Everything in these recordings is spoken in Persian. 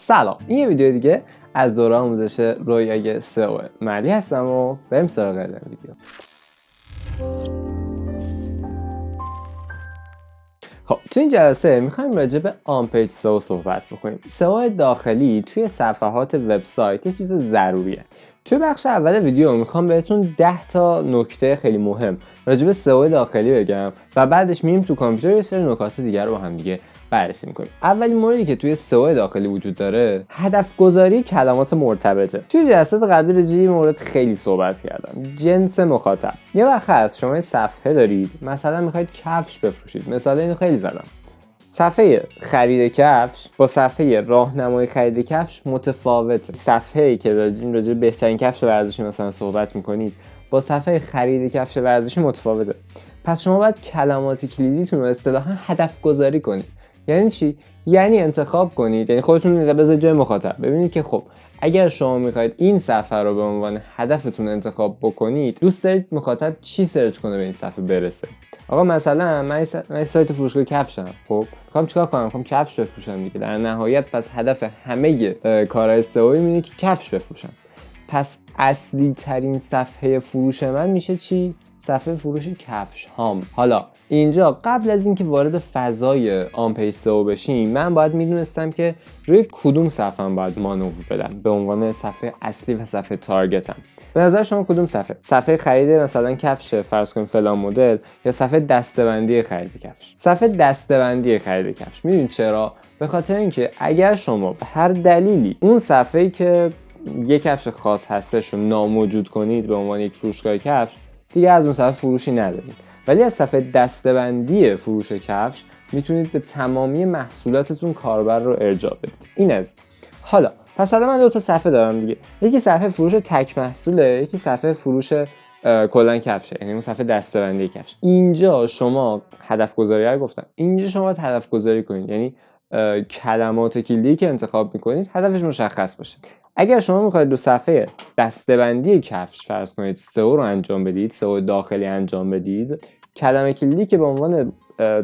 سلام، این یه ویدیو دیگه از دوره آموزش رویای سئو ملی هستم و بریم سراغ ویدیو. خب تو این جلسه میخوایم راجع به آن پیج سئو صحبت بکنیم. سئو داخلی توی صفحات وبسایت یه چیز ضروریه. توی بخش اول ویدیو میخوام بهتون 10 تا نکته خیلی مهم راجع به سئو داخلی بگم و بعدش میریم تو کامپیوتر یه سری نکات دیگر رو با هم دیگه بررسی میکنیم. اولین موردی که توی سئو داخلی وجود داره هدف گذاری کلمات مرتبطه. توی جلسات قبلی راجع به مورد خیلی صحبت کردم، جنس مخاطب. یه وقت هست شما صفحه دارید، مثلا میخواید کفش بفروشید، مثلا اینو خیلی زدم. صفحه خرید کفش با صفحه راهنمای خرید کفش متفاوته. صفحه‌ای که راجع به بهترین کفش ورزشی مثلا صحبت میکنید با صفحه خرید کفش ورزشی متفاوته. پس شما باید کلمات کلیدیتون رو اصطلاحاً هدف گذاری کنید. یعنی چی؟ یعنی انتخاب کنید، یعنی خودتون بذارید جای مخاطب. ببینید که خب اگر شما میخواید این صفحه رو به عنوان هدفتون انتخاب بکنید، دوست دارید مخاطب چی سرچ کنه به این صفحه برسه. آقا مثلا من سایت فروشگاه کفشم، خب میخوام چیکار کنم؟ میخوام کفش بفروشم دیگه. در نهایت پس هدف همه کارهای سئو اینه که کفش بفروشم. پس اصلی ترین صفحه فروش من میشه چی؟ صفحه فروش کفش هام. حالا اینجا قبل از اینکه وارد فضای آن پیج سئو بشیم، من باید میدونستم که روی کدوم صفحه باید مانور بدم به عنوان صفحه اصلی و صفحه تارگتم. به نظر شما کدوم صفحه خرید مثلا کفش فرض کنیم فلان مدل، یا صفحه دسته‌بندی خرید کفش؟ صفحه دسته‌بندی خرید کفش. میدونید چرا؟ به خاطر اینکه اگر شما به هر دلیلی اون صفحه‌ای که یک کفش خاص هستش رو ناموجود کنید به عنوان یک فروشگاه کفش، دیگه از اون صفحه فروشی ندارید. ولی از صفحه دسته‌بندی فروش کفش میتونید به تمامی محصولاتتون کاربر رو ارجاع بدید. این از حالا پس الان من دو تا صفحه دارم دیگه. یکی صفحه فروش تک محصوله، یکی صفحه فروش کلا کفشه، یعنی اون صفحه دسته‌بندی کفش. اینجا شما هدف گذاری رو گفتم، اینجا شما باید هدف گذاری کنید، یعنی کلمات کلیدی که انتخاب میکنید هدفش مشخص باشه. اگر شما میخواید دو صفحه دسته‌بندی کفش فرض کنید سئو رو انجام بدید، سئو داخلی انجام بدید، کلمه کلیدی که به عنوان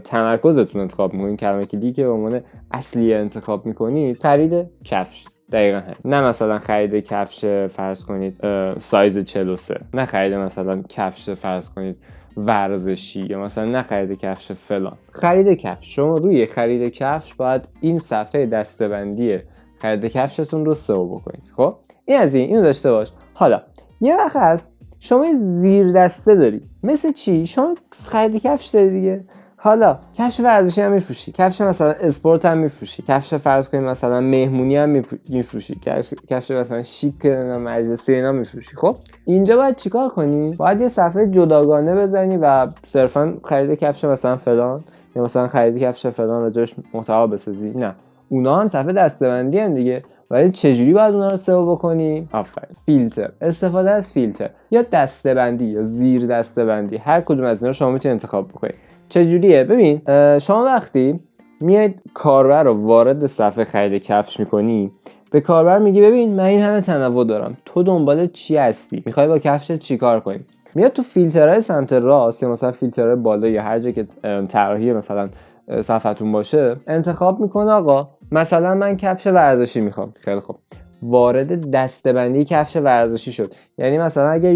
تمرکزتون انتخاب میکنید، کلمه کلیدی که به عنوان اصلی انتخاب میکنید خرید کفش. دقیقاً هم. نه مثلا خرید کفش فرض کنید سایز 43، نه خرید مثلا کفش فرض کنید ورزشی، یا مثلا نه خرید کفش فلان. خرید کفش. شما روی خرید کفش باید این صفحه دسته‌بندی خرید کفشتون رو سئو بکنید. خب این از اینو داشته باش. حالا یه وقت هست شما زیر دسته داری، مثل چی؟ شما خرید کفش داری دیگه. حالا کفش ورزشی هم میفروشی، کفش مثلا اسپورت هم میفروشی، کفش فرض کنید مثلا مهمونی هم میفروشی، کفش مثلا شیک مجلسی اینا میفروشی. خب اینجا باید چیکار کنی؟ باید یه صفحه جداگانه بزنی و صرفا خرید کفش مثلا فلان، یا مثلا خرید کفش فلان راجعش محتوا بسازی. نه، اونا هم صفحه دسته‌بندی ان دیگه. ولی چجوری باید اونا رو سئو بکنی؟ آفرین، فیلتر. استفاده از فیلتر یا دسته‌بندی یا زیر دسته‌بندی، هر کدوم از اینا رو شما میتونید انتخاب بکنید. چجوریه؟ ببین شما وقتی میاید کاربر رو وارد صفحه خرید کفش میکنی، به کاربر میگی ببین من این همه تنوع دارم، تو دنبال چی هستی؟ میخوای با کفشت چیکار کنی؟ میاد تو فیلترهای سمت راست یا مثلا فیلترهای بالا یا هر جا که طراحی مثلا صفحتون باشه انتخاب میکنه. آقا مثلا من کفش ورزشی میخوام. خیلی خوب، وارد دسته‌بندی کفش ورزشی شد. یعنی مثلا اگر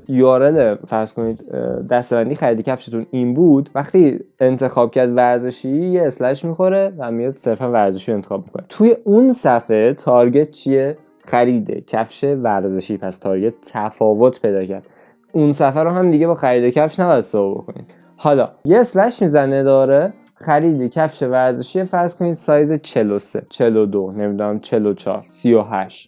URL فرض کنید دسته‌بندی خرید کفشتون این بود، وقتی انتخاب کرد ورزشی یه اسلش میخوره و میاد صرفا ورزشی رو انتخاب میکنه. توی اون صفحه تارگت چیه؟ خرید کفش ورزشی. پس تارگت تفاوت پیدا کرد. اون صفحه رو هم دیگه با خرید کفش نباید سئو بکنید. حالا یه اسلش میزنه داره خرید کفش ورزشی فرض کنید سایز 43، 42، نمیدونم 44، 38،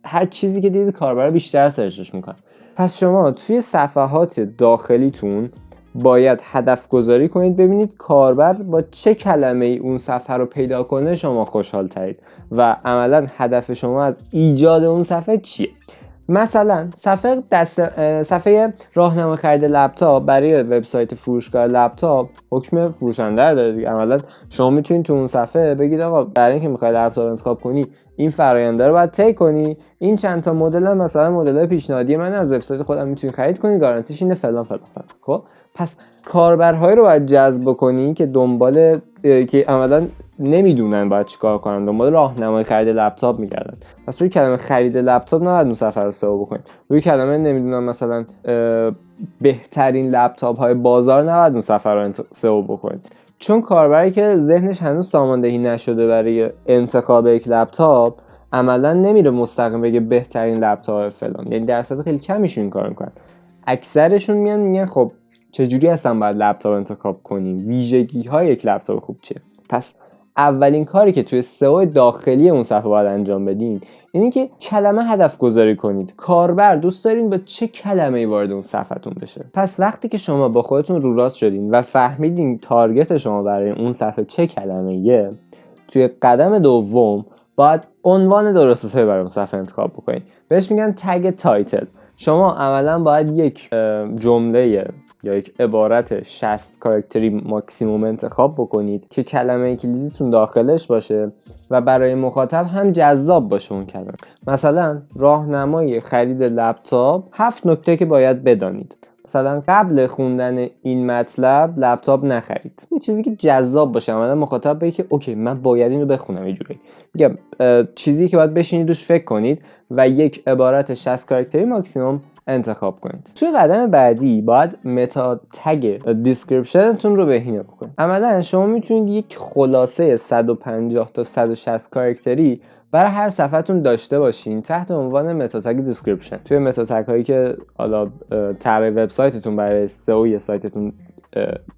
هر چیزی که دیدید کاربر بیشتر سرچش میکنه. پس شما توی صفحات داخلیتون باید هدف گذاری کنید، ببینید کاربر با چه کلمه ای اون صفحه رو پیدا کنه شما خوشحال ترید و عملا هدف شما از ایجاد اون صفحه چیه. مثلا صفحه راهنمای خرید لپتاپ برای وبسایت فروشگاه لپتاپ حکم فروشنده داره دیگه. عملا شما میتونید تو اون صفحه بگید آقا برای اینکه میخوای لپتاپ انتخاب کنی این فراینده رو باید طی کنی. این چند تا مدل مثلا مدل پیشنهادی من از وبسایت خودم میتونی خرید کنی، گارانتیش اینه فلان فلان فلان. خب پس کاربرهایی رو باید جذب کنی که دنبال که عملاً نمیدونن باید چیکار کنن، دنبال راهنمای خرید لپتاپ میگردن. پس روی کلمه خرید لپتاپ نباید اون سفر رو سئو بکنید. روی کلمه نمیدونم مثلا بهترین لپتاپ های بازار نباید اون سفر رو سئو بکنید، چون کاربری که ذهنش هنوز ساماندهی نشده برای انتخاب یک لپتاپ عملا نمیره مستقیم بگه بهترین لپتاپ فلان. یعنی درصد خیلی کمیشون این کارو میکنن. اکثرشون میگن خب چجوری اصلا باید لپتاپ انتخاب کنیم، ویژگی های یک لپتاپ خوب چیه. پس اولین کاری که توی سئو داخلی اون صفحه باید انجام بدین اینه که کلمه هدف گذاری کنید. کاربر دوست دارین با چه کلمه‌ای وارد اون صفحتون بشه. پس وقتی که شما با خودتون رو راست شدین و فهمیدین تارگت شما برای اون صفحه چه کلمه‌ایه، توی قدم دوم باید عنوان درست حسابی برای اون صفحه انتخاب بکنید. بهش میگن تگ تایتل. شما عملاً باید یک جمله یا یک عبارت 60 کاراکتری ماکسیموم انتخاب بکنید که کلمه کلیدیتون داخلش باشه و برای مخاطب هم جذاب باشه اون کلمه. مثلا راهنمای خرید لپتاپ 7 نکته که باید بدانید. مثلا قبل خوندن این مطلب لپتاپ نخرید. یه چیزی که جذاب باشه، مثلا مخاطب بگه که اوکی من باید اینو بخونم. یه جوری میگم چیزی که باید بشینید روش فکر کنید و یک عبارت 60 کاراکتری ماکسیموم انتخاب کنید. توی قدم بعدی باید متا تگ دیسکریپشنتون رو بهینه بکنید. عملا شما میتونید یک خلاصه 150 تا 160 کاراکتری برای هر صفحتون داشته باشین تحت عنوان متا تگ دیسکریپشن. توی متا تگ هایی که حالا طراح وبسایتتون برای سئو سایتتون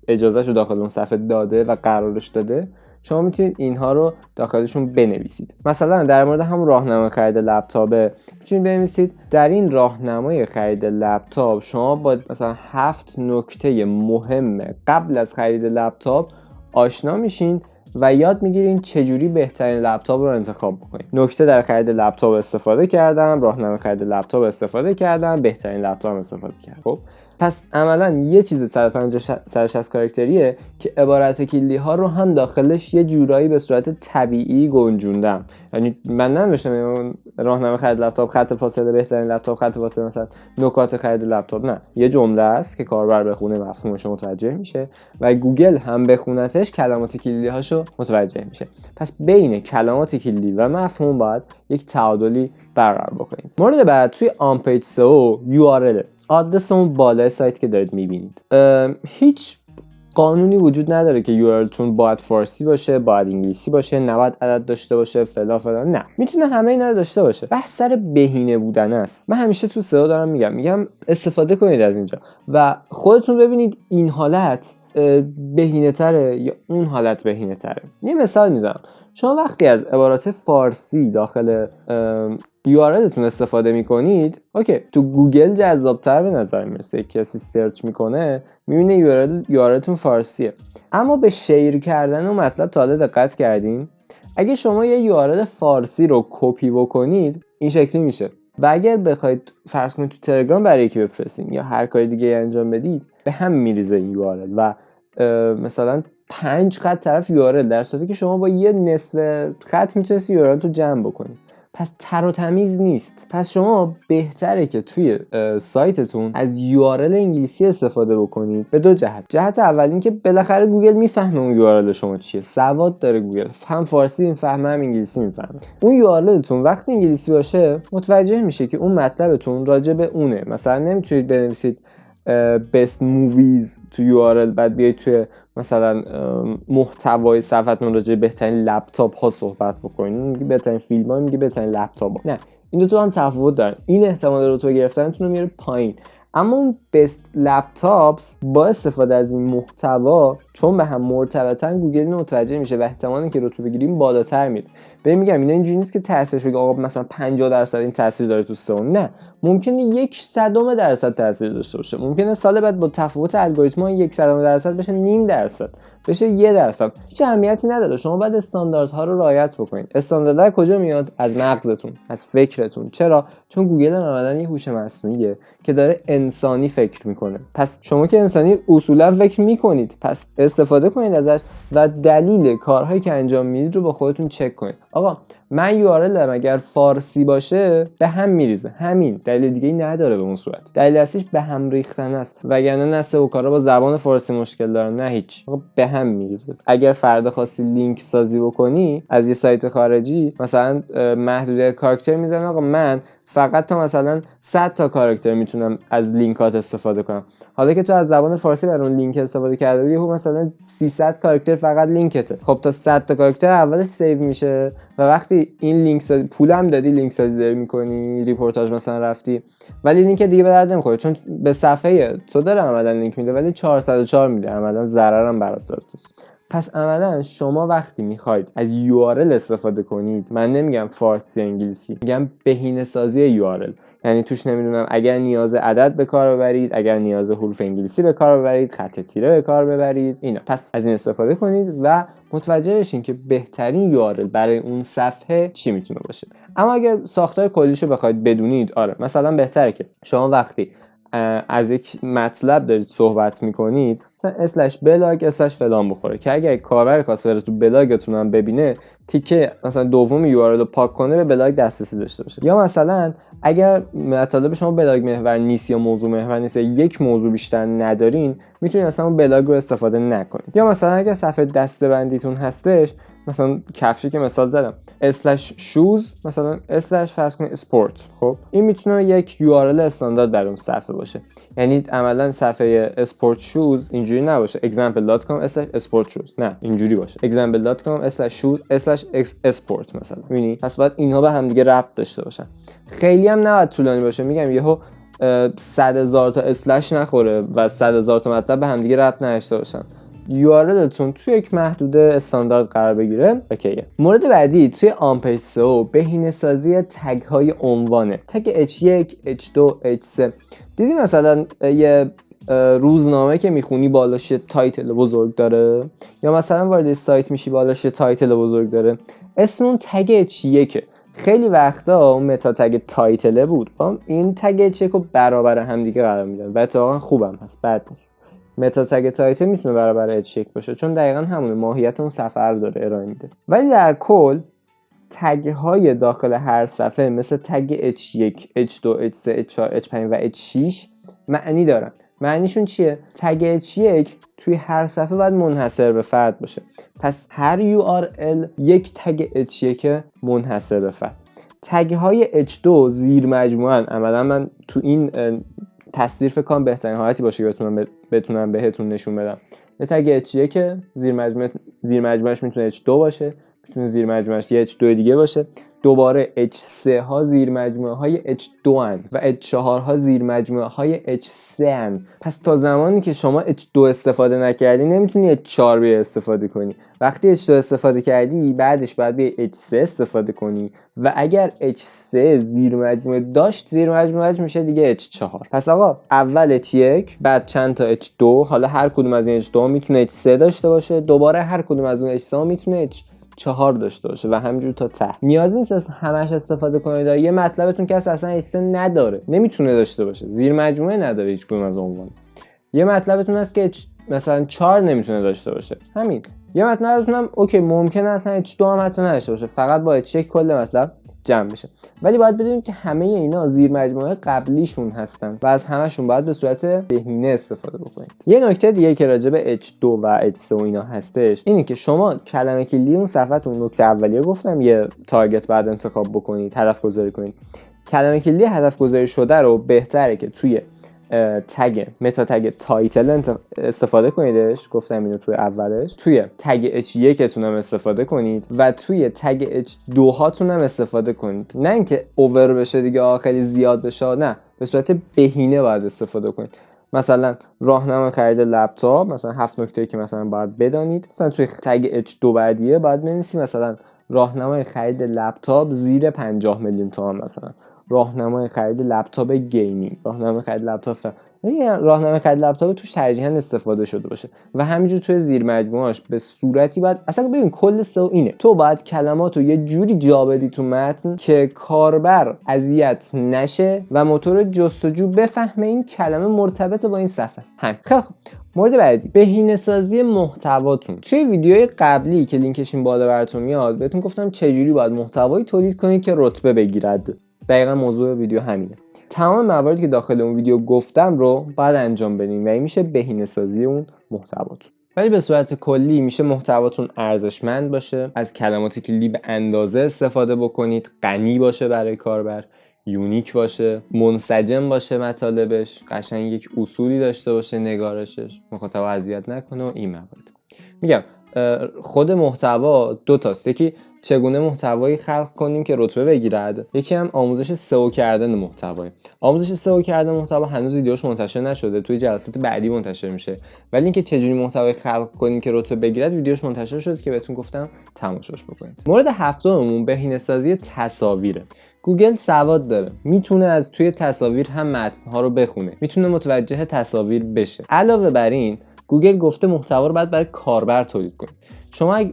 اجازهشو داخل اون صفحه داده و قرارش داده، شما میتونید اینها رو داخلشون بنویسید. مثلا در مورد هم راهنمای خرید لپتاپ میتونید بنویسید در این راهنمای خرید لپتاپ شما با مثلا 7 نکته مهم قبل از خرید لپتاپ آشنا میشین و یاد میگیرین چجوری بهترین لپتاپ رو انتخاب بکنید. نکته در خرید لپتاپ استفاده کردم، راهنمای خرید لپتاپ استفاده کردم، بهترین لپتاپ استفاده کردم. خب پس عملا یه چیز 150-160 کاراکتریه که عبارت کلی ها رو هم داخلش یه جورایی به صورت طبیعی گنجوندم. یعنی من ننوشتم راهنمای خرید لپتاپ خط فاصله بهترین لپتاپ خط فاصله مثلا نکات خرید لپتاپ، نه، یه جمله است که کاربر بخونه مفهومش متوجه میشه و گوگل هم بخونتش کلمات کلیدی هاشو متوجه میشه. پس بین کلمات کلیدی و مفهوم باید یک تعادلی برقرار بکنید. مورد بعد توی آن پیج سئو URL، آدرس اون بالای سایت که دارید میبینید. هیچ قانونی وجود نداره که URL تون باید فارسی باشه، باید انگلیسی باشه، نباید عدد داشته باشه، فلان. نه، میتونه همه اینا رو داشته باشه. بحث سر بهینه بودن است. من همیشه تو سئو دارم میگم استفاده کنید از اینجا و خودتون ببینید این حالت بهینه تره یا اون حالت بهینه تره. یه مثال میزنم. شما وقتی از عبارات فارسی داخل URLتون استفاده میکنید، اوکی، تو گوگل جذابتر به نظر میرسه. کسی سرچ میکنه میبینه URLتون فارسیه. اما به شیر کردن اون مطلب تا حالا دقت کردین؟ اگه شما یه URL فارسی رو کپی بکنید این شکلی میشه و اگر بخواید فرض کنید تو تلگرام برای یکی بفرستین یا هر کاری دیگه انجام بدید به هم میریزه این URL و مثلا 5 خط طرف URL، در صورتی که شما با یه نصف خط میتونید URL تو جمع بکنید. پس تر و تمیز نیست. پس شما بهتره که توی سایتتون از URL انگلیسی استفاده بکنید به دو جهت. جهت اول این که بالاخره گوگل میفهمه اون URL شما چیه، سواد داره گوگل، هم فارسی میفهمه هم انگلیسی میفهمه. اون URL تون وقتی انگلیسی باشه متوجه میشه که اون مطلبتون راجع به اونه. مثلا نمیتونید بنویسید best movies تو URL بعد بیایید توی مثلا محتوای صفحتون راجع به بهترین لپتاپ ها صحبت بکنید، میگه بهترین فیلم ها، میگه بهترین لپتاپ ها. نه، این دو تا هم تفاوت دارن. این احتمال رتبه گرفتنتون رو میاره پایین، اما اون best laptops با استفاده از این محتوا چون به هم مرتبطن گوگل متوجه میشه و احتمال اینکه رتبه بگیریم بالاتر میره. ببین میگم اینا اینجوری نیست که تاثیرش بگه آقا مثلا 50% این تاثیر داره تو سئو. نه، ممکنه 0.01% تاثیر داشته باشه. ممکنه سال بعد با تفاوت الگوریتم‌ها 0.01% بشه، 0.5% بشه، 1%. هیچ اهمیتی نداره. شما باید استانداردها رو رعایت بکنید. استانداردها کجا میاد؟ از مغزتون، از فکرتون. چرا؟ چون گوگل عملاً یه هوش مصنوعیه که داره انسانی فکر میکنه. پس شما که انسانی اصولا فکر میکنید، پس استفاده کنید ازش و دلیل کارهایی که انجام میدید رو با خودتون چک کنید. آقا من URL اگر فارسی باشه به هم میریزه، همین دلیل دیگه نداره. به اون صورت دلیل اصلیش به هم ریختن است، وگرنه نه سئو کارا با زبان فارسی مشکل دارن نه هیچ، به هم میریزه. اگر فردا خواستی لینک سازی بکنی از یه سایت خارجی، مثلا محدودیت کاراکتر میزنه آقا من فقط تا مثلا 100 تا کاراکتر میتونم از لینکات استفاده کنم. حالا که تو از زبان فارسی برای اون لینک استفاده کرده بودی، مثلا 300 کاراکتر فقط لینکته. خب تا 100 تا کاراکتر اولش سیو میشه و وقتی این لینک پولم دادی، لینک سازی داری میکنی، ریپورتاج مثلا رفتی، ولی لینک دیگه به درد نمیخوره چون به صفحه تو داره عملا لینک میده ولی 404 میده، عملا ضررم برات داره. پس عملا شما وقتی میخواید از URL استفاده کنید، من نمیگم فارسی انگلیسی، میگم بهینه‌سازی URL، یعنی توش نمیدونم اگر نیاز عدد به کار ببرید، اگر نیاز حروف انگلیسی به کار ببرید، خط تیره به کار ببرید، اینا. پس از این استفاده کنید و متوجه بشین که بهترین URL برای اون صفحه چی میتونه باشه. اما اگر ساختار کلیشو بخواید بدونید، آره مثلا بهتره که شما وقتی از یک مطلب دارید صحبت میکنید مثلا اسلش بلاگ اسلش فلان بخوره که اگر کاربر خاص بره تو بلاگتون هم ببینه، تیکه مثلا دوم URL رو پاک کنه به بلاگ دسترسی داشته باشه. یا مثلا اگر مطالب شما بلاگ محور نیست یا موضوع محور نیست یا یک موضوع بیشتر ندارین، میتونید مثلا اون بلاگ رو استفاده نکنید. یا مثلا اگر صفحه دسته‌بندیتون هستش، مثلا کفشی که مثال زدم اسلش شوز، مثلا اسلش فرض کنید اسپورت، خب این میتونه یک URL استاندارد برای اون صفحه باشه. یعنی عملا صفحه اسپورت شوز اینجوری نباشه example.com/sportshoes، نه اینجوری باشه example.com/shoes/export مثلا. میبینی؟ پس باید اینها به هم دیگه ربط داشته باشن. خیلی هم نباید طولانی باشه، میگم یهو 100,000 تا اسلش نخوره و 100,000 تا مطلب به هم دیگه ربط نداشته باشن. URLتون توی یک محدوده استاندارد قرار بگیره، اوکیه. مورد بعدی توی آن پیج سئو بهینه‌سازی تگ های عنوانه. تگ H1، H2، H3. دیدی مثلا یه روزنامه که میخونی بالاش تایتل بزرگ داره، یا مثلا وارد سایت میشی بالاش تایتل بزرگ داره، اسم اون تگ H1. خیلی وقتا اون متا تگ تایتله بود، این تگ H1 رو برابر هم دیگه قرار میدن و اتفاقا خوبم هست، بد نیست. متا تگ تایتل میتونه برابر H1 باشه چون دقیقاً همون ماهیت اون صفحه رو داره ارائه میده. ولی در کل تگ های داخل هر صفحه مثل تگ H1، H2، H3، H4، H5 و H6 معنی دارن. معنیشون چیه؟ تگ H1 توی هر صفحه باید منحصر به فرد باشه. پس هر URL یک تگ H1 منحصر به فرد. تگ های H2 زیر مجموعه عملا من تو این تصویر فکر کنم بهترین حالتی باشه که بتونم بهتون نشون بدم. یه تگ H1 که زیر مجموعش میتونه H2 باشه، میتونه زیر مجموعش یه H2 دیگه باشه، دوباره H3 ها زیر مجموعه های H2 هن و H4 ها زیر مجموعه های H3 هن. پس تا زمانی که شما H2 استفاده نکردی نمیتونی H4 بیا استفاده کنی. وقتی H2 استفاده کردی بعدش باید بیا H3 استفاده کنی و اگر H3 زیر مجموعه داشت زیر مجموعهش میشه دیگه H4. پس آقا اول H1 بعد چند تا H2، حالا هر کدوم از این H2 میتونه H3 داشته باشه، دوباره هر کدوم از اون H3 میتونه H4 داشته باشه و همینجور تا ته. نیازی نیست از همش استفاده کنید. یه مطلبتون که اصلا H3 نداره، نمیتونه داشته باشه، زیر مجموعه نداره هیچ کدوم از عنوان. یه مطلبتون هست که مثلا 4 نمیتونه داشته باشه، همین. یه مطلبتون هم اوکی ممکنه اصلا H2 هم حتی نداشته باشه، فقط با H1 کل مطلب جمع بشه. ولی باید بدونید که همه اینا زیر مجموعه قبلیشون هستن و از همشون باید به صورت بهینه استفاده بکنید. یه نکته دیگه که راجع به H2 و H3 و اینا هستش اینه که شما کلمه کلیدی اون صفحه‌تون، نکته اولیه گفتم یه تارگت بعد انتخاب بکنید، هدف گذاری کنید. کلمه کلیدی هدف گذاری شده رو بهتره که توی تگ متا تگ تایتل استفاده کنیدش، گفتم اینو توی اولش، توی تگ H1 تون هم استفاده کنید و توی تگ H2 هاتون هم استفاده کنید. نه اینکه اوور بشه دیگه خیلی زیاد بشه، نه، به صورت بهینه باید استفاده کنید. مثلا راهنمای خرید لپتاپ، مثلا 7 نکته که مثلا باید بدانید، مثلا توی تگ H2 بعدیه باید بنویسید مثلا راهنمای خرید لپتاپ زیر 50 میلیون تومان، مثلا راهنمای خرید لپتاپ گیمینگ، راهنمای خرید لپتاپ. یعنی راهنمای خرید لپتاپ توش ترجیحاً استفاده شده باشه و همینجور توی زیر مجموعه‌اش به صورتی باید اصلا ببین کل سئو اینه، تو باید کلماتو یه جوری جا بدی تو متن که کاربر اذیت نشه و موتور جستجو بفهمه این کلمه مرتبط با این صفحه است. خیلی خوب. مورد بعدی، بهینه‌سازی محتواتون. توی ویدیوهای قبلی که لینکش این بالا براتون میاد بهتون گفتم چجوری باید محتوایی تولید کنید که رتبه بگیرد. دقیقاً موضوع ویدیو همینه. تمام مواردی که داخل اون ویدیو گفتم رو باید انجام بدین و این میشه بهینه‌سازی اون محتواتون. ولی به صورت کلی میشه محتواتون ارزشمند باشه، از کلمات کلیدی به اندازه استفاده بکنید، غنی باشه برای کاربر، یونیک باشه، منسجم باشه مطالبش، قشنگ یک اصولی داشته باشه نگارشش، مخاطب اذیت نکنه و این موارد. میگم خود محتوا دو تاست، یکی چگونه محتوایی خلق کنیم که رتبه بگیرد، یکی هم آموزش سئو کردن محتوا. آموزش سئو کردن محتوا هنوز ویدیوش منتشر نشده، توی جلسات بعدی منتشر میشه، ولی اینکه چجوری محتوایی خلق کنیم که رتبه بگیرد ویدیوش منتشر شد که بهتون گفتم تماشاش بکنید. مورد هفتممون بهینه‌سازی تصاویره. گوگل سواد داره، میتونه از توی تصاویر هم متن‌ها رو بخونه، میتونه متوجه تصاویر بشه. علاوه بر این گوگل گفته محتوا رو باید برای کاربر تولید کنید.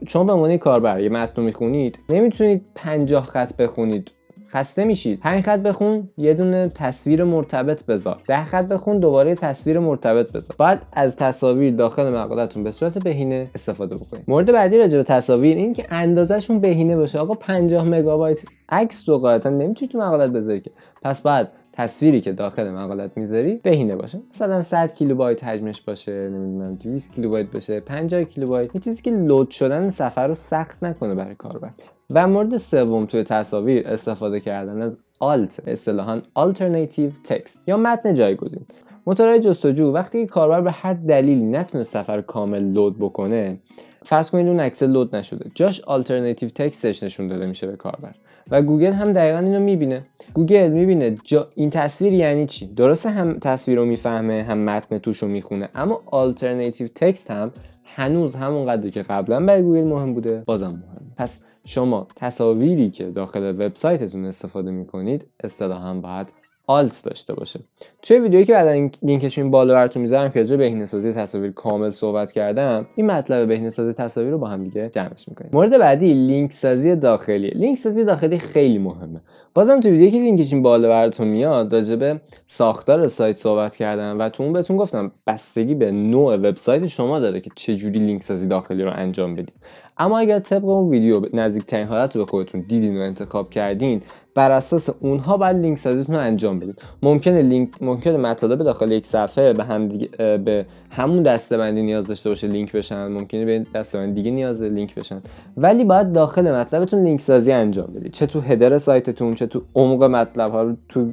شما به عنوان کاربر یه متن رو میخونید، نمیتونید 50 خط بخونید، خسته میشید. 5 خط بخون، یه دونه تصویر مرتبط بذار. 10 خط بخون، دوباره تصویر مرتبط بذار. باید از تصاویر داخل مقالتون به صورت بهینه استفاده بکنید. مورد بعدی راجع به تصاویر این که اندازه‌شون بهینه باشه. آقا 50 مگابایت عکس رو قاعدتا نمیتونید تو مقالت بذاری که. پس باید تصویری که داخل مقالت میذاری بهینه باشه. مثلا 100 کیلوبایت حجمش باشه، نمیدونم 200 کیلوبایت باشه، 50 کیلوبایت، یه چیزی که لود شدن صفحه رو سخت نکنه برای کاربر. و مورد سوم توی تصاویر استفاده کردن از ALT، اصطلاحاً Alternative Text یا متن جایگزین. موتورهای جستجو وقتی کاربر به هر دلیلی نتونه صفحه رو کامل لود بکنه، فرض کنید اون عکس لود نشده، جاش Alternative Textش نشون داده میشه به کاربر و گوگل هم دقیقاً اینو میبینه. گوگل میبینه این تصویر یعنی چی. درسته هم تصویر رو میفهمه هم متن توش رو میخونه، اما Alternative Text هم هنوز همونقدر که قبلا برای گوگل مهم بوده بازم مهمه. پس شما تصاویری که داخل وبسایتتون استفاده میکنید اصطلاحاً باید آلت داشته باشه. توی ویدیویی که بعدا لینکش این بالا براتون میذارم که راجع به بهینه‌سازی تصاویر کامل صحبت کردم، این مطلب بهینه‌سازی تصاویر رو با هم دیگه جمعش میکنیم. مورد بعدی لینک سازی داخلی. لینک سازی داخلی خیلی مهمه. بازم تو ویدیویی که لینکش این بالا براتون میاد راجع به ساختار سایت صحبت کردم و تو اون بهتون گفتم بستگی به نوع وبسایت شما داره که چه جوری لینک سازی داخلی رو انجام بدید. اما اگر طبق اون ویدیو نزدیک‌ترین حالت رو به خودتون دیدین و انتخاب کردین، بر اساس اونها باید لینک سازیتون رو انجام بدید. ممکنه مطالب داخل یک صفحه به همون دسته‌بندی نیاز داشته باشه لینک بشن، ممکنه به دسته‌بندی دیگه نیاز لینک بشن، ولی باید داخل مطلبتون لینک سازی انجام بدید. چه تو هدر سایتتون، چه تو عمق مطلب ها رو تو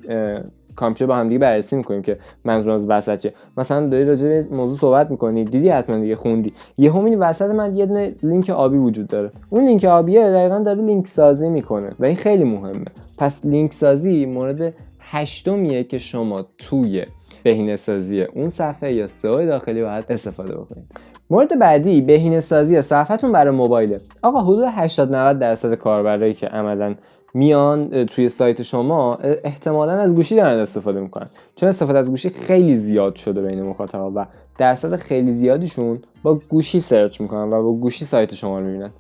کامپیوتر با هم دیگه بررسی می‌کنیم که منظورم از وسط چه. مثلا داری راجع به موضوع صحبت می‌کنی، دیدی حتما دیگه خوندی، یهو می‌بینی وسط من یه دونه لینک آبی وجود داره. اون لینک آبیه دقیقاً داره لینک سازی می‌کنه و این خیلی مهمه. پس لینک سازی مورد هشتمیه که شما توی بهینه‌سازی اون صفحه یا سئو داخلی باید استفاده بکنید. مورد بعدی بهینه‌سازی صفحتون برای موبایل. آقا حدود 80-90% کاربرایی که عملاً میان توی سایت شما احتمالاً از گوشی دارن استفاده میکنن، چون استفاده از گوشی خیلی زیاد شده بین مخاطبا و درصد خیلی زیادیشون با گوشی سرچ میکنن و با گوشی سایت شما رو میبینن.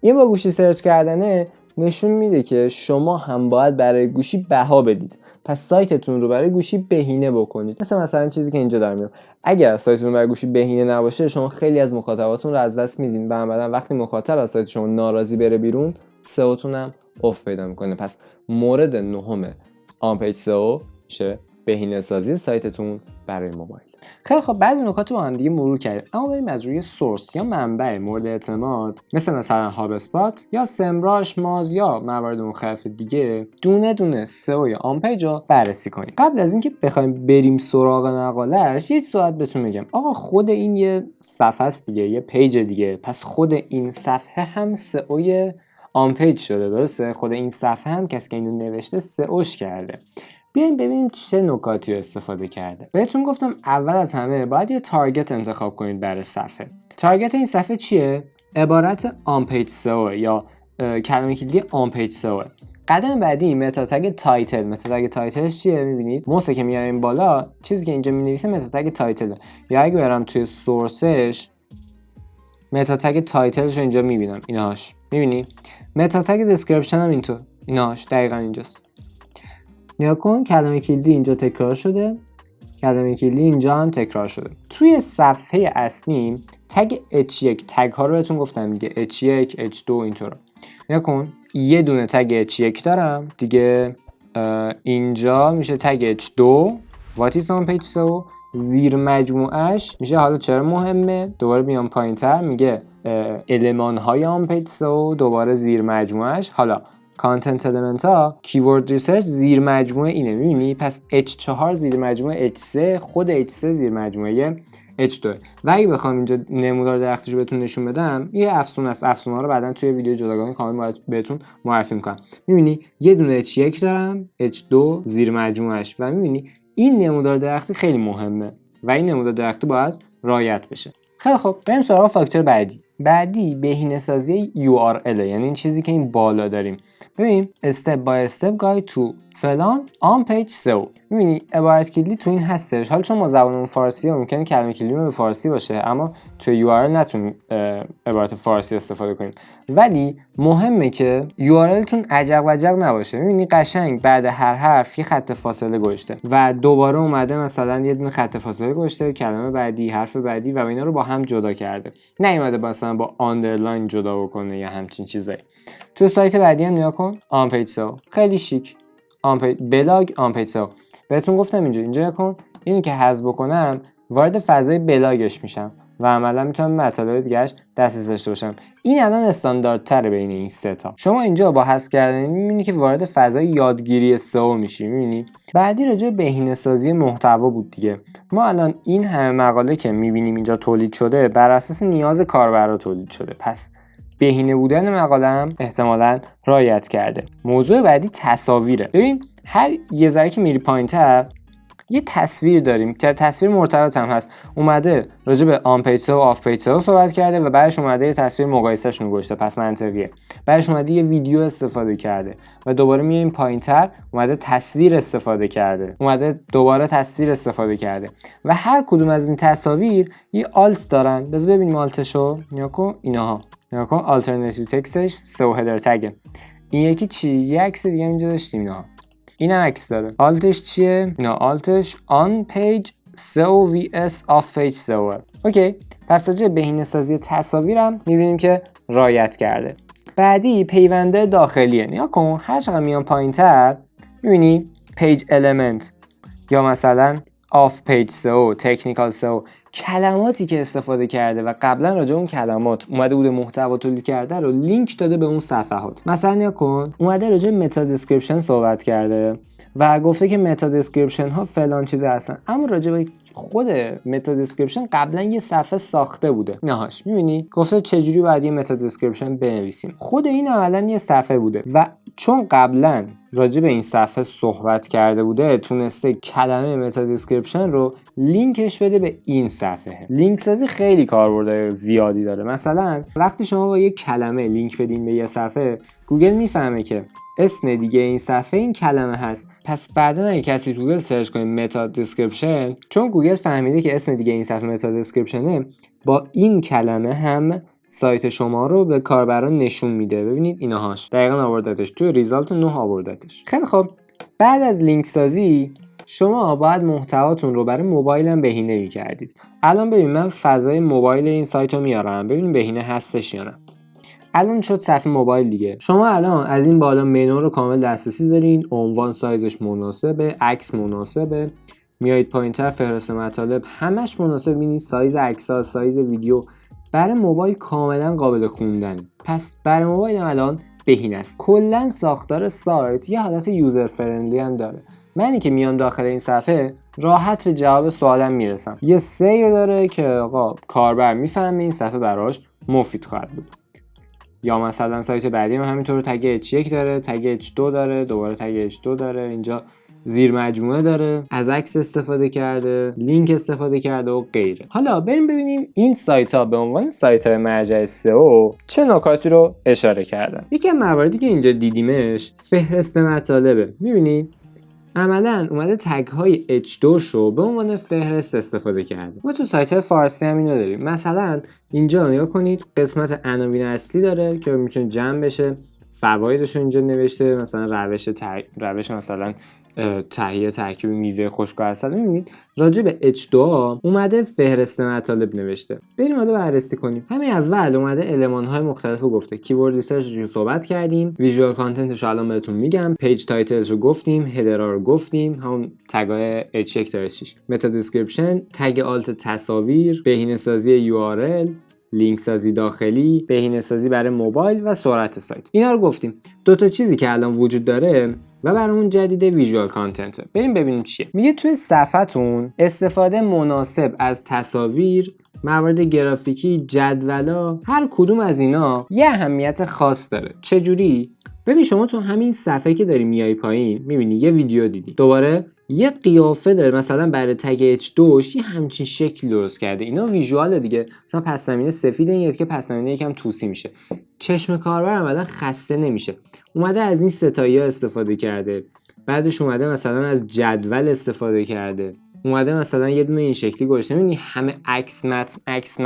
این با گوشی سرچ کردنه نشون میده که شما هم باید برای گوشی بها بدید. پس سایتتون رو برای گوشی بهینه بکنید. مثلا چیزی که اینجا دارم میگم، اگر سایتتون برای گوشی بهینه نباشه شما خیلی از مخاطباتون رو از دست میدین و بعداً وقتی مخاطب از سایت شما ناراضی بره بیرون، سئوتون هم افت پیدا میکنه. پس مورد نهم آن پیج سئو میشه بهینه‌سازی سایتتون برای موبایل. خیلی خب بعضی نکات رو با هم دیگه مرور کردیم، اما بریم از روی سورس یا منبع مورد اعتماد مثلا هاب اسپات یا سمراش، ماز یا موارد مختلف دیگه دونه دونه سئو یا آن پیج رو بررسی کنیم. قبل از اینکه بخوایم بریم سراغ مقاله‌اش یه سوال بهتون میگم. آقا خود این یه صفحه است دیگه، یه پیج دیگه، پس خود این صفحه هم سئو آن پیج شده، درسته؟ خود این صفحه هم کسی که اینو نوشته سئوش کرده. بیایم ببینیم چه نکاتی رو استفاده کرده. بهتون گفتم اول از همه باید یه تارگت انتخاب کنید برای صفحه. تارگت این صفحه چیه؟ عبارت آن پیج سئو یا کلمه کلیدی آن پیج سئو. قدم بعدی متا تگ تایتل. متا تگ تایتلش چیه؟ میبینید موسه که میاریم بالا چیزی که اینجا مینویسه متا تگ تایتله. یا اگه برم توی سورسش متا تگ تایتلش رو اینجا میبینم، ایناش میبینی. متا تگ دسکریپشن هم اینطور، ایناش دقیقاً اینجاست. نگاه کن کلمه کلیدی اینجا تکرار شده، کلمه کلیدی اینجا هم تکرار شده. توی صفحه اصلی تگ h1 تگ ها رو بهتون گفتم دیگه، h1 h2 اینطورا. نگاه کن یه دونه تگ h1 دارم دیگه، اینجا میشه تگ h2 what is on page SEO، زیر مجموعش میشه، حالا چرا مهمه دوباره بیام پایینتر میگه المان های آن پیج سئو، دوباره زیر مجموعش حالا کانتنت المنت ها کیورد ریسرچ زیر مجموعه اینه. میبینی پس h4 زیر مجموعه h3، خود h3 زیر مجموعه h2. و اگه بخوام اینجا نمودار درختش رو بهتون نشون بدم، یه افزون است، افزونا رو بعدن توی ویدیو جداگانه کامل بهتون معرفی میکنم. میبینی یه دونه h1 دارم، h2 زیر مجموعش، و میبینی این نمودار درختی خیلی مهمه و این نمودار درختی باید رعایت بشه. خیلی خب بریم سراغ فاکتور بعدی بهینه‌سازی URL، یعنی این چیزی که این بالا داریم. ببین step by step guide to فلان on page SEO. می‌بینی عبارت کلی تو این هستش. حالا چون ما زبانمون فارسیه ممکنه کلمه کلی به فارسی باشه، اما تو URL نتونیم عبارت فارسی استفاده کنیم. ولی مهمه که URL تون عجق وجق نباشه. می‌بینی قشنگ بعد هر حرف یه خط فاصله گذاشته و دوباره اومده مثلا یه دونه خط فاصله گذاشته، کلمه بعدی، حرف بعدی و اینا رو با هم جدا کرده. نیومده مثلا با آندرلاین جدا بکنه یا همچین چیزایی. تو سایت بعدی هم نگاه کن، آن پیج سئو خیلی شیک، آن پیج بلاگ، آن پیج سئو. بهتون گفتم اینجا نگاه کن، اینو که حذف بکنم وارد فضای بلاگش میشم و عملا میتونم مطالب دیگه‌اش دسترسی داشته باشم. این الان استانداردتره بین این سه تا. شما اینجا با حذف کردن میبینی که وارد فضای یادگیری سئو میشی. میبینی بعدی راجع به بهینه‌سازی محتوا بود دیگه. ما الان این همه مقاله که میبینیم اینجا تولید شده بر اساس نیاز کاربرا تولید شده، پس بهینه بودن مقاله هم احتمالاً رعایت کرده. موضوع بعدی تصاویره. ببین هر یه ذره که میری پایین‌تر یه تصویر داریم که تصویر مرتبط هم هست. اومده راجع به آن پیج سئو و آف پیج سئو صحبت کرده و بعدش اومده یه تصویر مقایسه‌شون گذاشته، پس منطقیه. بعدش اومده یه ویدیو استفاده کرده و دوباره میایم پایین‌تر اومده تصویر استفاده کرده، اومده دوباره تصویر استفاده کرده و هر کدوم از این تصاویر یه آلت دارن. بذار ببینیم آلتشو. نگاه کن اینها، نگاه کن آلترناتیو تکستش سئو هدر تگ. این یکی چی؟ یه عکس دیگه اینجا داشتیم اینا. اینم عکس داره. آلتش چیه؟ نه آلتش آن پیج SEO vs off page SEO. اوکی. پس راجع به بهینه‌سازی تصاویرم می‌بینیم که رعایت کرده. بعدی پیونده داخلیه. نگاه کن هر چقدر میان پایین‌تر می‌بینی پیج المنت یا مثلا آف پیج SEO، تکنیکال SEO، کلماتی که استفاده کرده و قبلا راجع اون کلمات اومده بوده محتوا تولید کرده رو لینک داده به اون صفحات. مثلا نگاه کن اومده راجع متا دیسکریپشن صحبت کرده و گفته که متا دیسکریپشن ها فلان چیز هستن، اما راجع به خود متا دیسکریپشن قبلا یه صفحه ساخته بوده. نهاش میبینی گفته چجوری باید یه متا دیسکریپشن بنویسیم. خود این عملا یه صفحه بوده و چون قبلا راجع به این صفحه صحبت کرده بوده تونسته کلمه متا دیسکریپشن رو لینکش بده به این صفحه. لینک سازی خیلی کاربرد زیادی داره. مثلا وقتی شما با یک کلمه لینک بدین به یه صفحه، گوگل میفهمه که اسم دیگه این صفحه این کلمه هست، پس بعدا اگه کسی گوگل سرچ کنه متا دیسکریپشن، چون گوگل فهمیده که اسم دیگه این صفحه متا دیسکریپشنه، با این کلمه هم سایت شما رو به کاربران نشون میده. ببینید اینهاش دقیقاً آوردتش توی ریزالت 9 آوردتش. خیلی خب بعد از لینک سازی شما باید محتواتون رو برای موبایل هم بهینه می‌کردید. الان ببین من فضای موبایل این سایت رو میارم، ببین بهینه هستش یا نه. الان شد صفحه موبایل دیگه. شما الان از این بالا منو رو کامل دسترسی دارین، عنوان سایزش مناسبه، عکس مناسبه، میایید پایینتر فهرست مطالب همش مناسب، ببینید سایز عکس‌ها، سایز ویدیو برای موبایل کاملا قابل خوندن. پس برای موبایل الان بهینه است. کلا ساختار سایت یه حالت یوزر فرندلی هم داره. منی که میام داخل این صفحه راحت به جواب سوالم میرسم. یه سیر داره که آقا کاربر میفهمه این صفحه براش مفید خواهد بود. یا مثلا سایت بعدی هم همینطور تگ H1 داره، تگ H2 داره، دوباره تگ H2 داره. اینجا زیر مجموعه داره، از عکس استفاده کرده، لینک استفاده کرده و غیره. حالا بریم ببینیم این سایت ها به عنوان سایت های مرجع سئو چه نکاتی رو اشاره کردن. یکی از مواردی که اینجا دیدیمش فهرست مطالبه. میبینید عملاً اومده تگ های H2 رو به عنوان فهرست استفاده کرده. ما تو سایت های فارسی هم اینو داریم. مثلا اینجا نگاه کنید قسمت عناوین اصلی داره که میتونه جمع بشه، فوایدش رو اینجا نوشته، مثلا روش مثلا تهیه ترکیب میوه خشک و عسل. میبینید راجع به H2 اومده فهرست مطالب نوشته. بریم حالا بررسی کنیم. همین اول اومده المان‌های مختلف رو گفته. کیورد ریسرچ رو صحبت کردیم، ویژوال کانتنتش رو الان بهتون میگم، پیج تایتلش رو گفتیم، هدرها رو گفتیم، همون تگای H1 تا H6، متا دیسکریپشن، تگ آلت تصاویر، بهینه‌سازی URL، لینک سازی داخلی، بهینه‌سازی برای موبایل و سرعت سایت. اینا رو گفتیم. دو تا چیزی که الان وجود داره و برامون جدیده ویژوال کانتنت. بریم ببینیم چیه. میگه توی صفحتون استفاده مناسب از تصاویر، موارد گرافیکی، جدولا، هر کدوم از اینا یه اهمیت خاص داره. چجوری؟ ببین شما تو همین صفحه که داری میای پایین میبینی یه ویدیو دیدی، دوباره یه قیافه داره، مثلا برای تگ H2 یه همچین شکل درست کرده. اینا ویژواله دیگه. مثلا پس زمینه سفید، این که پس زمینه یکم توسی میشه، چشم کاربر عملا خسته نمیشه. اومده از این ستایی‌ها استفاده کرده، بعدش اومده مثلا از جدول استفاده کرده، اومده مثلا یه دونه این شکلی گذاشته. می‌بینی همه عکس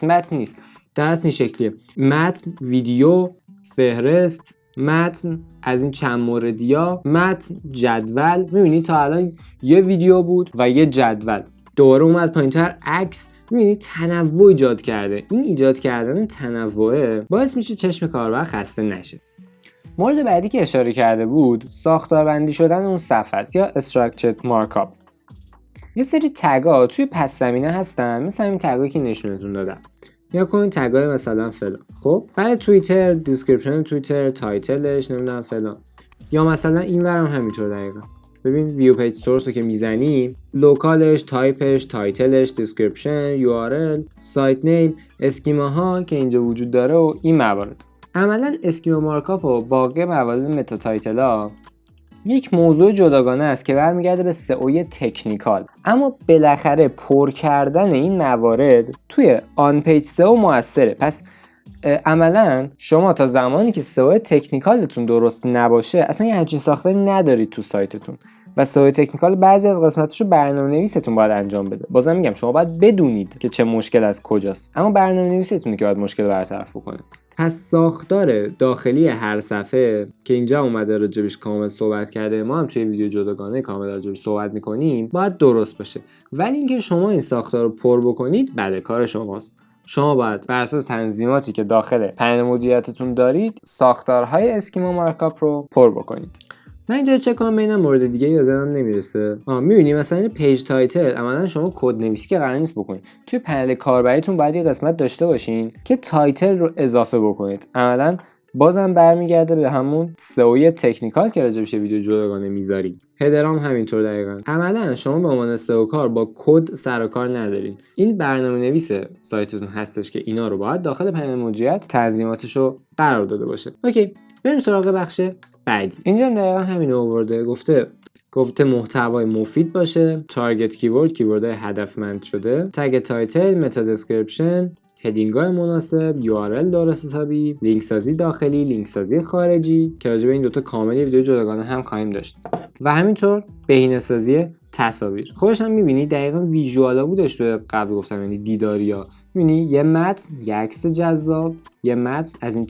متن نیست، درست این شکلیه، متن، ویدیو، فهرست، متن، از این چند موردیا، متن، جدول. می‌بینی تا الان یه ویدیو بود و یه جدول، دوباره اومد پایین‌تر عکس. می‌بینی تنوع ایجاد کرده. این ایجاد کردن تنوعه باعث میشه چشم کاربر خسته نشه. مورد بعدی که اشاره کرده بود ساختاربندی شدن اون صفحه است یا structured markup. یه سری تگ‌ها توی پس زمینه هستن، مثلا این تگایی که نشونتون دادم. یا کنید تگای مثلا فلان، خب برای توییتر دیسکریپشن توییتر، تایتلش نمیدونم فلان، یا مثلا این ورم همینطور دقیقاً. ببین ویو پیج سورس رو که میزنی، لوکالش، تایپش، تایتلش، دیسکریپشن، URL، سایت نیم، اسکیماها که اینجا وجود داره و این موارد. عملاً اسکیما مارکاپ و باقی موارد متا تایتل‌ها یک موضوع جداگانه است که برمیگرده به سئو تکنیکال، اما بالاخره پر کردن این موارد توی آن پیج سئو موثره. پس عملاً شما تا زمانی که سئو تکنیکالتون درست نباشه اصلا یه همچین ساختاری ندارید تو سایتتون و سئو تکنیکال بعضی از قسمتاشو برنامه‌نویستون باید انجام بده. بازم میگم شما باید بدونید که چه مشکل از کجاست، اما برنامه‌نویستونه که باید مشکل برطرف بکنه. پس ساختار داخلی هر صفحه که اینجا اومده راجبش کامل صحبت کرده، ما هم توی ویدیو جداگانه کامل راجبش صحبت میکنیم، باید درست باشه. ولی اینکه شما این ساختار رو پر بکنید بله کار شماست. شما باید بر اساس تنظیماتی که داخل پنل مدیریتتون دارید ساختارهای اسکیما مارکاپ رو پر بکنید. من اینجا چک کنم ببینم مورد دیگه یادم نمیرسه. می‌بینی مثلا این پیج تایتل عملاً شما کد نویسی که قرار نیست بکنید. توی پنل کاربریتون باید یه قسمت داشته باشین که تایتل رو اضافه بکنید. عملاً بازم برمیگرده به همون سئو تکنیکال که راجعش ویدیو جداگانه میذاریم. هدرام همینطور دقیقاً. عملاً شما به عنوان سئو کار با کد سر و کار ندارین. این برنامه‌نویس سایتتون هستش که اینا رو باید داخل پنل مدیریت تنظیماتش رو قرار داده باشه. اوکی، بریم سراغ بخش بعدی. اینجا دقیقاً همین رو آورده. گفته محتوای مفید باشه، تارگت کیوردهای هدفمند شده، تگ تایتل، متا دیسکریپشن، هدینگ‌های مناسب، URL درست حسابی، لینک سازی داخلی، لینک سازی خارجی که راجع به این دوتا کامل ویدیو جداگانه هم خواهیم داشت و همینطور بهینه‌سازی تصاویر. خودش هم می‌بینی دقیقاً ویژوالا بودش تو قبل گفتم، یعنی دیداریا. می‌بینی یه متن، یه عکس جذاب، یه متن از این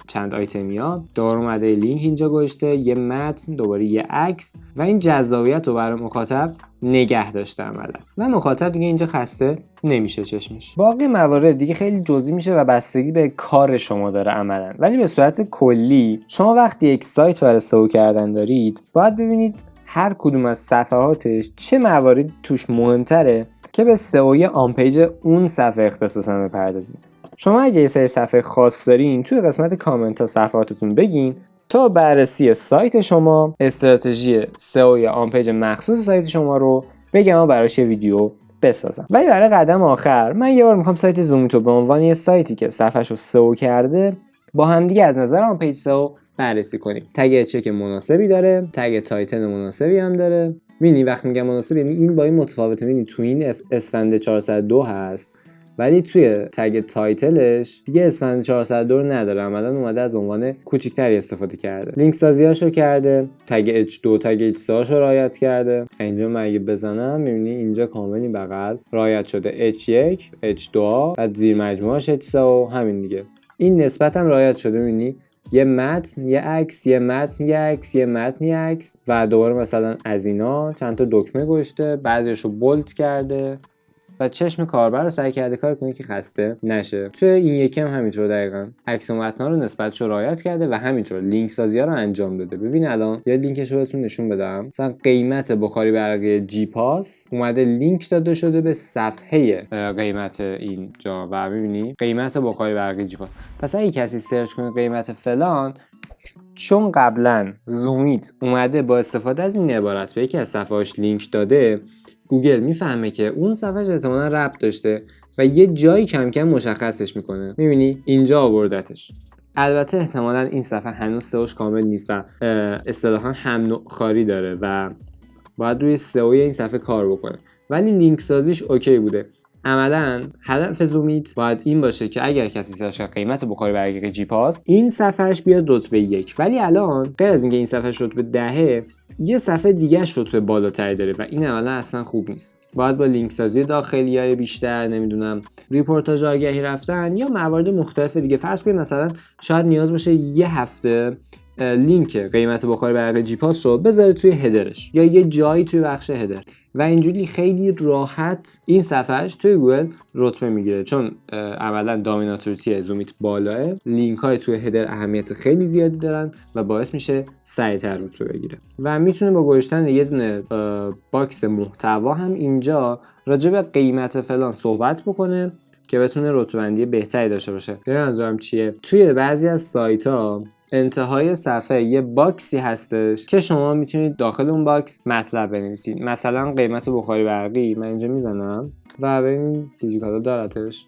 چند آیتمیا، دوباره اومده لینک اینجا گذاشته، یه متن، دوباره یه عکس و این جذابیت رو برای مخاطب نگه داشته عملا و مخاطب دیگه اینجا خسته نمیشه چشمش. باقی موارد دیگه خیلی جزئی میشه و بستگی به کار شما داره عملا، ولی به صورت کلی شما وقتی یک سایت برای سئو کردن دارید باید ببینید هر کدوم از صفحاتش چه مواردی توش مهمتره که به سئو آن پیج اون صفحه اختصاصا بپردازید. شما اگه یه سری صفحه خاص دارین توی قسمت کامنت ها صفحاتتون بگین تا بررسی سایت شما استراتژی سئو آن پیج مخصوص سایت شما رو بگم و براش یه ویدیو بسازم. ولی برای قدم آخر من یه بار میخوام سایت زومیتو به عنوان یه سایتی که صفحه‌شو سئو کرده با هم دیگه از نظر آن پیج سئو بررسی کنیم. تگ چک مناسبی داره، تگ تایتل مناسبی هم داره. می‌بینی وقتی میگم مناسب یعنی این با این متفاوته. می‌بینی تو این اسفند 402 هست ولی توی تگ تایتلش دیگه اسفند 402 رو نداره. عملاً اومده از عنوان کوچیک‌تری استفاده کرده. لینک سازیاشو کرده، تگ H2 تگ H3 رو رعایت کرده. اینجا من اگه بزنم می‌بینی اینجا کاملی بغل رعایت شده H1 H2 بعد زیر مجموعه‌اش H3 و همین دیگه. این نسبت هم رعایت شده. می‌بینی یه متن، یه عکس، یه متن، یه عکس، یه متن، یه عکس و دوباره مثلا از اینا چند تا دکمه گذاشته، بعضیشو بولد کرده و چشم کاربر رو سعی کرده کار کنه که خسته نشه. توی این یکی هم همینطور دقیقاً عکس و متن‌ها رو نسبتش رو رعایت کرده و همینطور لینک سازی‌ها رو انجام داده. ببین الان یه لینکش رو بهتون نشون بدم. مثلا قیمت بخاری برقی جی پاس اومده لینک داده شده به صفحه قیمت اینجا و ببینی قیمت بخاری برقی جی پاس. پس اگه کسی سرچ کنه قیمت فلان، چون قبلا زومیت اومده با استفاده از این عبارت به یکی از صفحه‌اش لینک داده، گوگل میفهمه که اون صفحه احتمالاً ربط داشته و یه جایی کم کم مشخصش میکنه. میبینی اینجا آوردتش. البته احتمالاً این صفحه هنوز سئوش کامل نیست و اصطلاحاً هم نوع‌خواری داره و باید روی سئو این صفحه کار بکنه، ولی لینک سازیش اوکی بوده. عملاً هدف زومیت باید این باشه که اگر کسی سرچ قیمت بخاری برقی جی پاس، این صفحهش بیاد رتبه 1. ولی الان غیر از اینکه این صفحهش رتبه 10، یه صفحه دیگه‌اش رتبه بالاتری داره و این عملاً اصلا خوب نیست. باید با لینک سازی داخلیای بیشتر، نمیدونم ریپورتاژ آگهی رفتن یا موارد مختلف دیگه. فرض کنید مثلا شاید نیاز باشه یه هفته لینک قیمت بخاری برقی جی پاس رو بذاره توی هدرش یا یه جایی توی بخش هدر و اینجوری خیلی راحت این صفحهش توی گوگل رتبه میگیره، چون عملا دامیناتوریتی زومیت بالاه، لینک های توی هدر اهمیت خیلی زیادی دارن و باعث میشه سریعتر رتبه بگیره. و میتونه با گذاشتن یه دونه باکس محتوا هم اینجا راجع به قیمت فلان صحبت بکنه که بتونه رتبه‌بندی بهتری داشته باشه. منظورم چیه؟ توی بعضی از سایت ها انتهای صفحه یه باکسی هستش که شما میتونید داخل اون باکس مطلب بنویسید. مثلا قیمت بخاری برقی من اینجا میزنم و ببین دیجیکالا دارتش،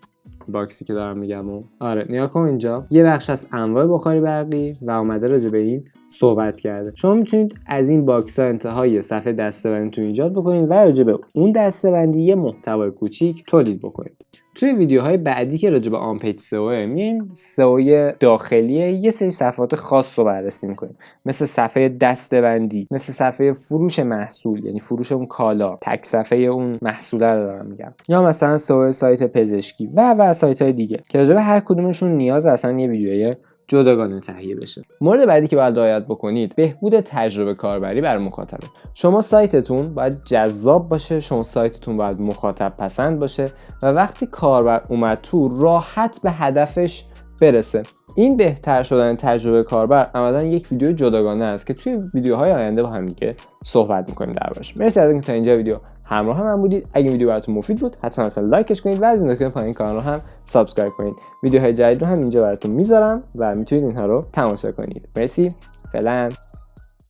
باکسی که دارم میگم آره نگاه کن اینجا یه بخش از انواع بخاری برقی و اومده راجع به این صحبت کرده. شما میتونید از این باکس ها انتهای صفحه دسته‌بندیتون ایجاد بکنید و راجع به اون دسته‌بندی یه محتوای کوچیک تولید بکنید. توی ویدیوهای بعدی که راجع به آن پیج سئو میایم سئو داخلی یه سری صفحات خاص رو بررسی میکنیم، مثل صفحه دسته‌بندی، مثل صفحه فروش محصول یعنی فروش اون کالا، تک صفحه اون محصول رو دارم میگم، یا مثلا سئو سایت پزشکی و سایت‌های دیگه که راجع به هر کدومشون نیاز اصلا یه ویدیوی جداگانه تهیه بشه. مورد بعدی که باید رعایت بکنید بهبود تجربه کاربری برای مخاطبه. شما سایتتون باید جذاب باشه، شما سایتتون باید مخاطب پسند باشه و وقتی کاربر اومد تو راحت به هدفش برسه. این بهتر شدن تجربه کاربر عملاً یک ویدیو جداگانه است که توی ویدیوهای آینده با هم دیگه صحبت می‌کنیم دربارش. مرسی از اینکه تا اینجا ویدیو همراه من بودید. اگه ویدیو براتون مفید بود حتما لایکش کنید و از این نکته پایین کانال رو هم سابسکرایب کنید. ویدیوهای جدید رو هم اینجا براتون میذارم و میتونید اینها رو تماشا کنید. مرسی. فعلا